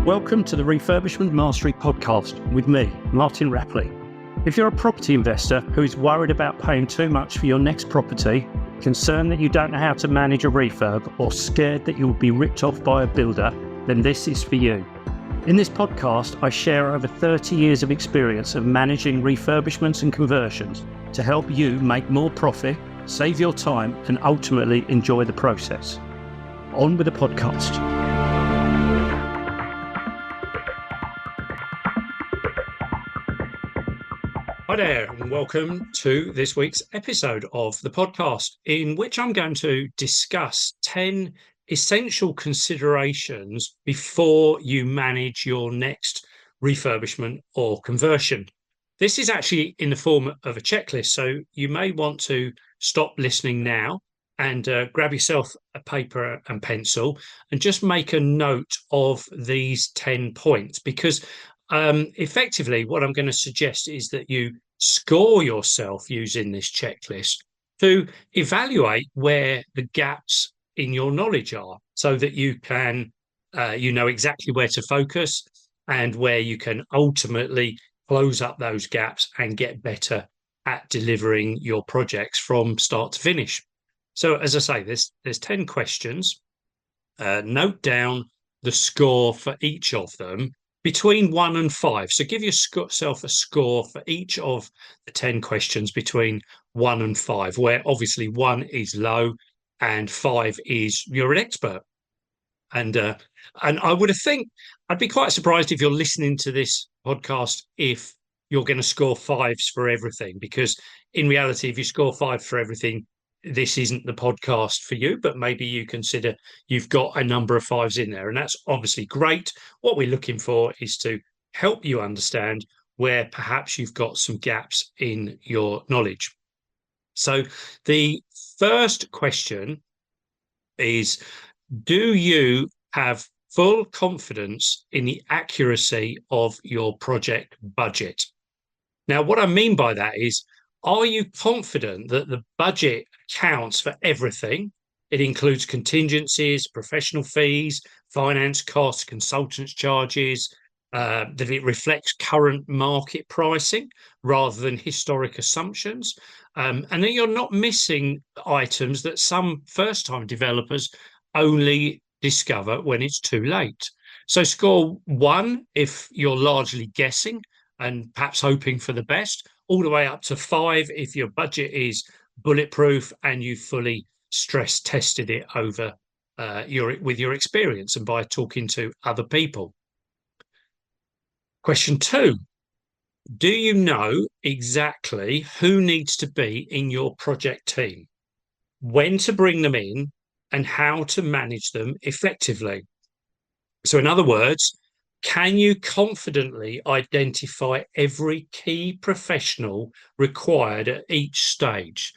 Welcome to the Refurbishment Mastery Podcast with me, Martin Rapley. If you're a property investor who is worried about paying too much for your next property, concerned that you don't know how to manage a refurb, or scared that you will be ripped off by a builder, then this is for you. In this podcast, I share over 30 years of experience of managing refurbishments and conversions to help you make more profit, save your time, and ultimately enjoy the process. On with the podcast. Hi there, and welcome to this week's episode of the podcast, in which I'm going to discuss 10 essential considerations before you manage your next refurbishment or conversion. This is actually in the form of a checklist, so you may want to stop listening now and grab yourself a paper and pencil and just make a note of these 10 points, because effectively what I'm going to suggest is that you score yourself using this checklist to evaluate where the gaps in your knowledge are, so that you can you know exactly where to focus and where you can ultimately close up those gaps and get better at delivering your projects from start to finish. So as I say, there's 10 questions. Note down the score for each of them between 1 and 5. So give yourself a score for each of the 10 questions between 1 and 5, where obviously 1 is low and 5 is you're an expert. And I would think I'd be quite surprised if you're listening to this podcast if you're going to score 5s for everything, because in reality, if you score 5 for everything, this isn't the podcast for you, but maybe you consider you've got a number of 5s in there, and that's obviously great. What we're looking for is to help you understand where perhaps you've got some gaps in your knowledge. So the first question is, do you have full confidence in the accuracy of your project budget? Now, what I mean by that is, are you confident that the budget accounts for everything? It includes contingencies, professional fees, finance costs, consultants' charges, that it reflects current market pricing rather than historic assumptions, and that you're not missing items that some first-time developers only discover when it's too late. So score 1 if you're largely guessing and perhaps hoping for the best, all the way up to 5 if your budget is bulletproof and you fully stress tested it over with your experience and by talking to other people. Question 2, do you know exactly who needs to be in your project team, when to bring them in, and how to manage them effectively? So in other words, can you confidently identify every key professional required at each stage?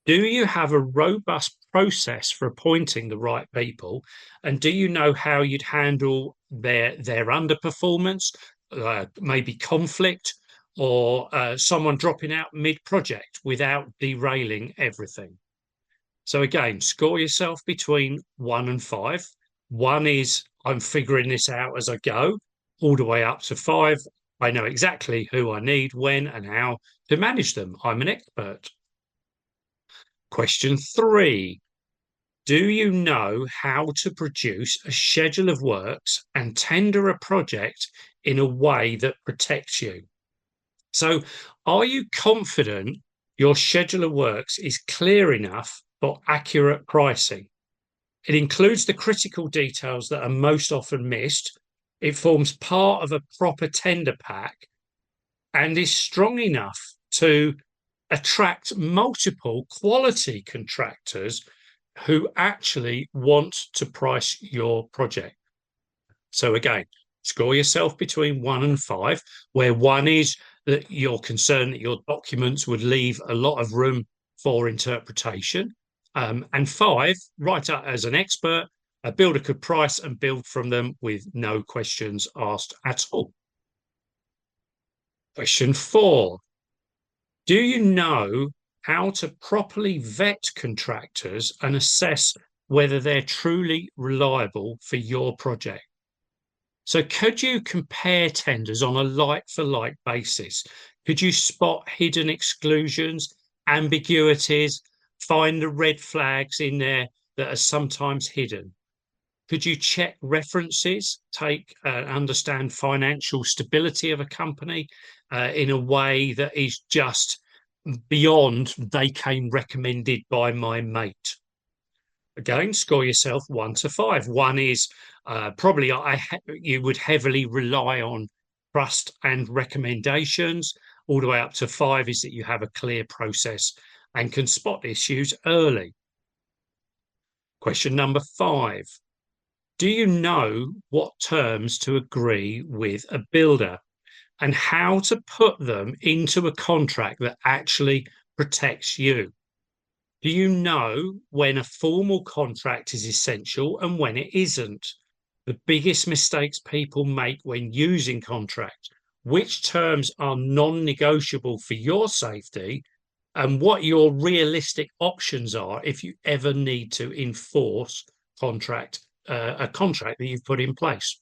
Do you have a robust process for appointing the right people? And do you know how you'd handle their underperformance, maybe conflict, or someone dropping out mid-project without derailing everything? So again, score yourself between 1 and 5. 1 is, I'm figuring this out as I go, all the way up to 5. I know exactly who I need, when, and how to manage them. I'm an expert. Question 3, do you know how to produce a schedule of works and tender a project in a way that protects you? So are you confident your schedule of works is clear enough for accurate pricing? It includes the critical details that are most often missed. It forms part of a proper tender pack and is strong enough to attract multiple quality contractors who actually want to price your project. So again, score yourself between 1 and 5, where 1 is that you're concerned that your documents would leave a lot of room for interpretation. And 5, right up as an expert, a builder could price and build from them with no questions asked at all. Question 4, do you know how to properly vet contractors and assess whether they're truly reliable for your project? So could you compare tenders on a like-for-like basis? Could you spot hidden exclusions, ambiguities, find the red flags in there that are sometimes hidden? Could you check references, understand financial stability of a company in a way that is just beyond they came recommended by my mate? Again, score yourself 1 to 5. One is probably you would heavily rely on trust and recommendations. All the way up to 5 is that you have a clear process and can spot issues early. Question number 5. Do you know what terms to agree with a builder and how to put them into a contract that actually protects you? Do you know when a formal contract is essential and when it isn't? The biggest mistakes people make when using contracts, which terms are non-negotiable for your safety, and what your realistic options are if you ever need to enforce a contract that you've put in place.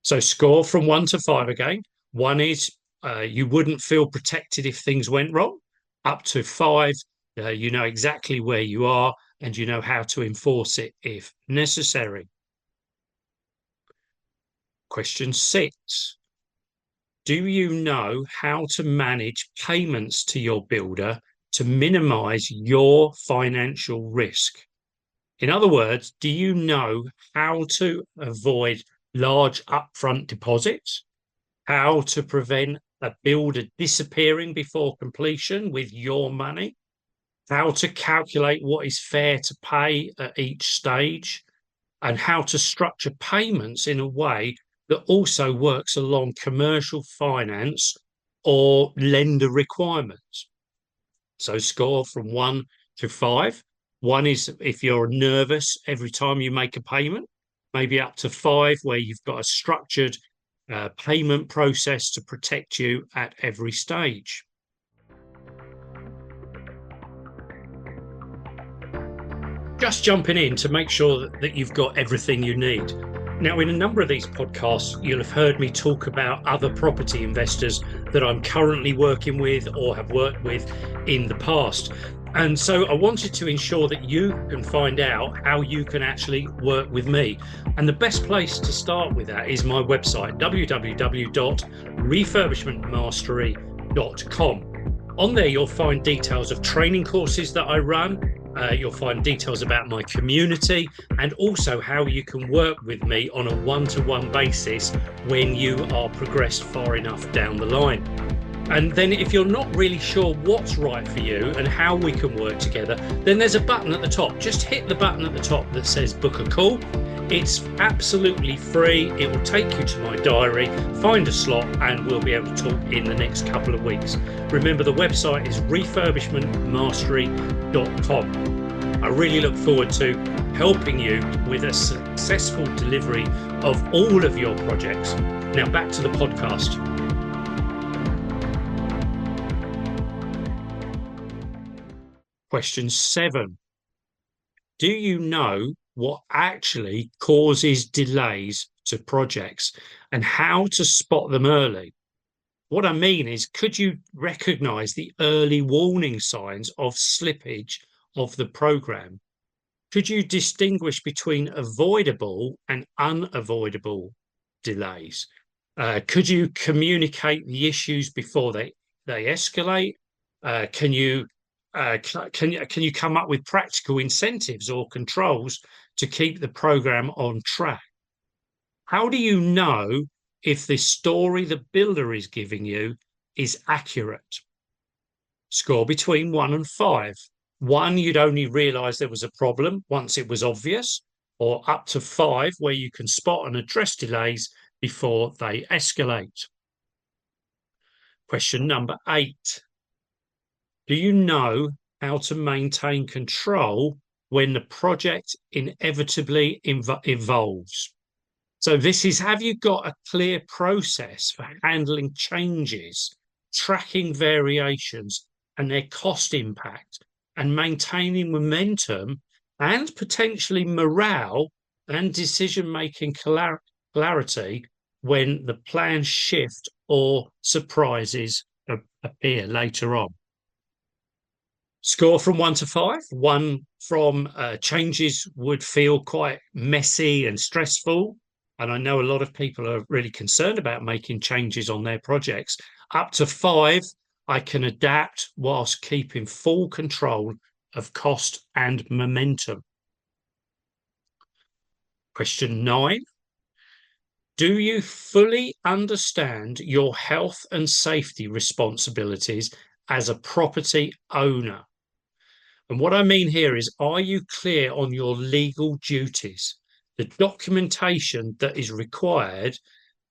So score from 1 to 5 again. 1 is you wouldn't feel protected if things went wrong. Up to 5, you know exactly where you are and you know how to enforce it if necessary. Question 6. Do you know how to manage payments to your builder to minimize your financial risk? In other words, do you know how to avoid large upfront deposits, how to prevent a builder disappearing before completion with your money, how to calculate what is fair to pay at each stage, and how to structure payments in a way that also works along commercial finance or lender requirements? So score from 1 to 5. 1 is if you're nervous every time you make a payment, maybe up to 5 where you've got a structured payment process to protect you at every stage. Just jumping in to make sure that you've got everything you need. Now, in a number of these podcasts, you'll have heard me talk about other property investors that I'm currently working with or have worked with in the past. And so I wanted to ensure that you can find out how you can actually work with me. And the best place to start with that is my website, www.refurbishmentmastery.com. On there, you'll find details of training courses that I run. You'll find details about my community and also how you can work with me on a one-to-one basis when you are progressed far enough down the line. And then if you're not really sure what's right for you and how we can work together, then there's a button at the top. Just hit the button at the top that says book a call. It's absolutely free. It will take you to my diary, find a slot, and we'll be able to talk in the next couple of weeks. Remember, the website is refurbishmentmastery.com. I really look forward to helping you with a successful delivery of all of your projects. Now back to the podcast. Question 7. Do you know what actually causes delays to projects and how to spot them early? What I mean is, could you recognize the early warning signs of slippage of the program? Could you distinguish between avoidable and unavoidable delays? Could you communicate the issues before they escalate? Can you come up with practical incentives or controls to keep the program on track? How do you know if the story the builder is giving you is accurate? Score between 1 and 5. 1, you'd only realize there was a problem once it was obvious, or up to 5, where you can spot and address delays before they escalate. Question number 8. Do you know how to maintain control when the project inevitably evolves? So this is, have you got a clear process for handling changes, tracking variations and their cost impact, and maintaining momentum and potentially morale and decision-making clarity when the plans shift or surprises appear later on. Score from 1 to 5. 1 from changes would feel quite messy and stressful. And I know a lot of people are really concerned about making changes on their projects. Up to 5, I can adapt whilst keeping full control of cost and momentum. Question 9. Do you fully understand your health and safety responsibilities as a property owner? And what I mean here is, are you clear on your legal duties, the documentation that is required,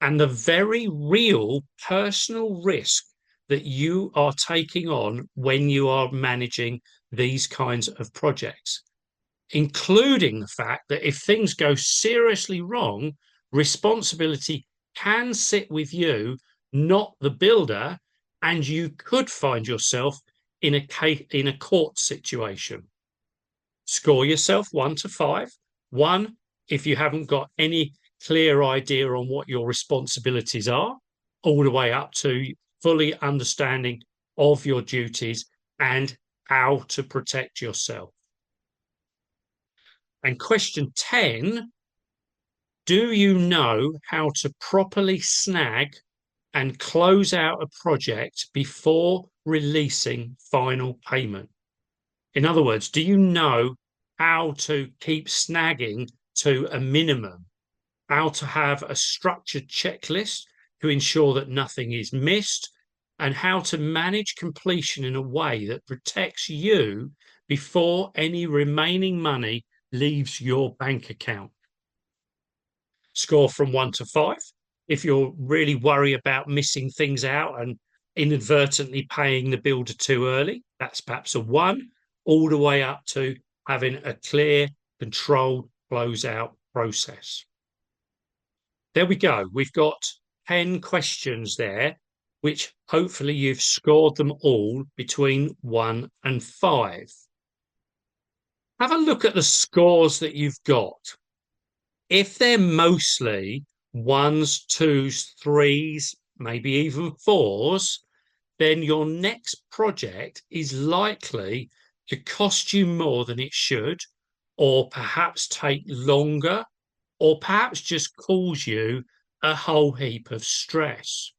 and the very real personal risk that you are taking on when you are managing these kinds of projects, including the fact that if things go seriously wrong, responsibility can sit with you, not the builder, and you could find yourself in a court situation. Score yourself 1 to 5. 1, if you haven't got any clear idea on what your responsibilities are, all the way up to fully understanding of your duties and how to protect yourself. And question 10, do you know how to properly snag and close out a project before releasing final payment? In other words, do you know how to keep snagging to a minimum, how to have a structured checklist to ensure that nothing is missed, and how to manage completion in a way that protects you before any remaining money leaves your bank account? Score from 1 to 5. If you're really worried about missing things out and inadvertently paying the builder too early, that's perhaps a 1, all the way up to having a clear, controlled closeout process. There we go. We've got 10 questions there, which hopefully you've scored them all between 1 and 5. Have a look at the scores that you've got. If they're mostly 1s, 2s, 3s, maybe even 4s, then your next project is likely to cost you more than it should, or perhaps take longer, or perhaps just cause you a whole heap of stress.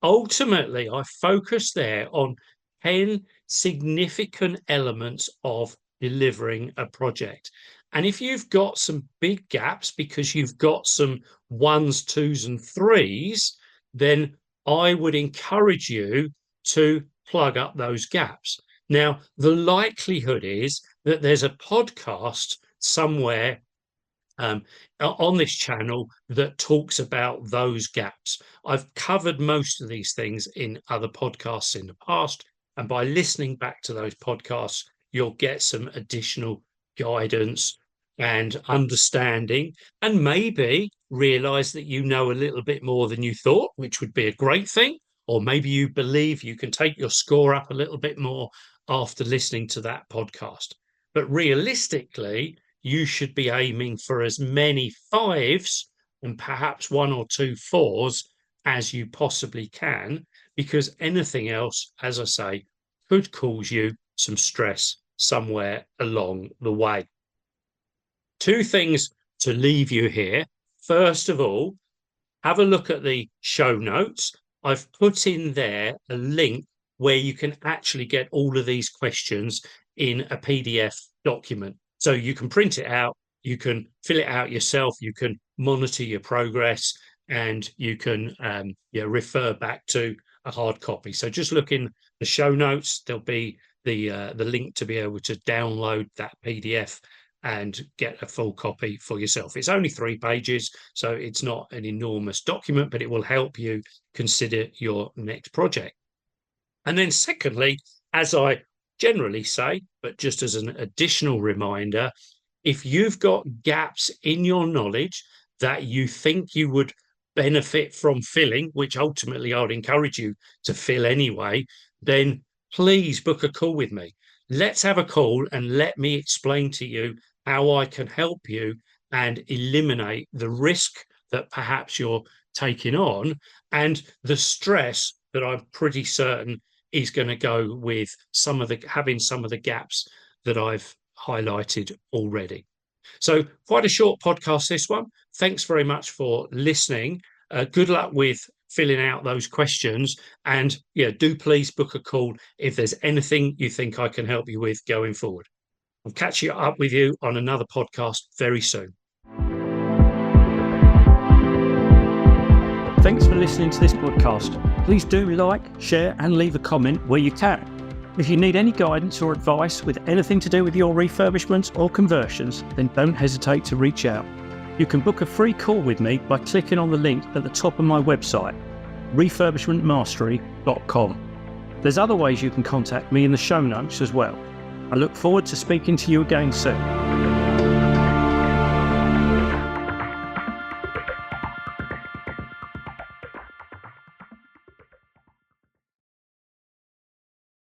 Ultimately, I focus there on 10 significant elements of delivering a project. And if you've got some big gaps because you've got some 1s, 2s, and 3s, then I would encourage you to plug up those gaps. Now, the likelihood is that there's a podcast somewhere on this channel that talks about those gaps. I've covered most of these things in other podcasts in the past, and by listening back to those podcasts, you'll get some additional guidance and understanding, and maybe realize that you know a little bit more than you thought, which would be a great thing. Or maybe you believe you can take your score up a little bit more after listening to that podcast. But realistically, you should be aiming for as many 5s and perhaps 1 or 2 4s as you possibly can, because anything else, as I say, could cause you some stress somewhere along the way. 2 things to leave you here. First of all, have a look at the show notes. I've put in there a link where you can actually get all of these questions in a PDF document. So you can print it out, you can fill it out yourself, you can monitor your progress, and you can refer back to a hard copy. So just look in the show notes. There'll be the link to be able to download that PDF and get a full copy for yourself. It's only 3 pages, so it's not an enormous document, but it will help you consider your next project. And then secondly, as I generally say, but just as an additional reminder, if you've got gaps in your knowledge that you think you would benefit from filling, which ultimately I would encourage you to fill anyway, then please book a call with me. Let's have a call and let me explain to you how I can help you and eliminate the risk that perhaps you're taking on, and the stress that I'm pretty certain is going to go with having some of the gaps that I've highlighted already. So quite a short podcast, this one. Thanks very much for listening. Good luck with filling out those questions, and do please book a call if there's anything you think I can help you with going forward. I'll catch up with you on another podcast very soon. Thanks for listening to this podcast. Please do like, share and leave a comment where you can. If you need any guidance or advice with anything to do with your refurbishments or conversions, then don't hesitate to reach out. You can book a free call with me by clicking on the link at the top of my website, refurbishmentmastery.com. There's other ways you can contact me in the show notes as well. I look forward to speaking to you again soon.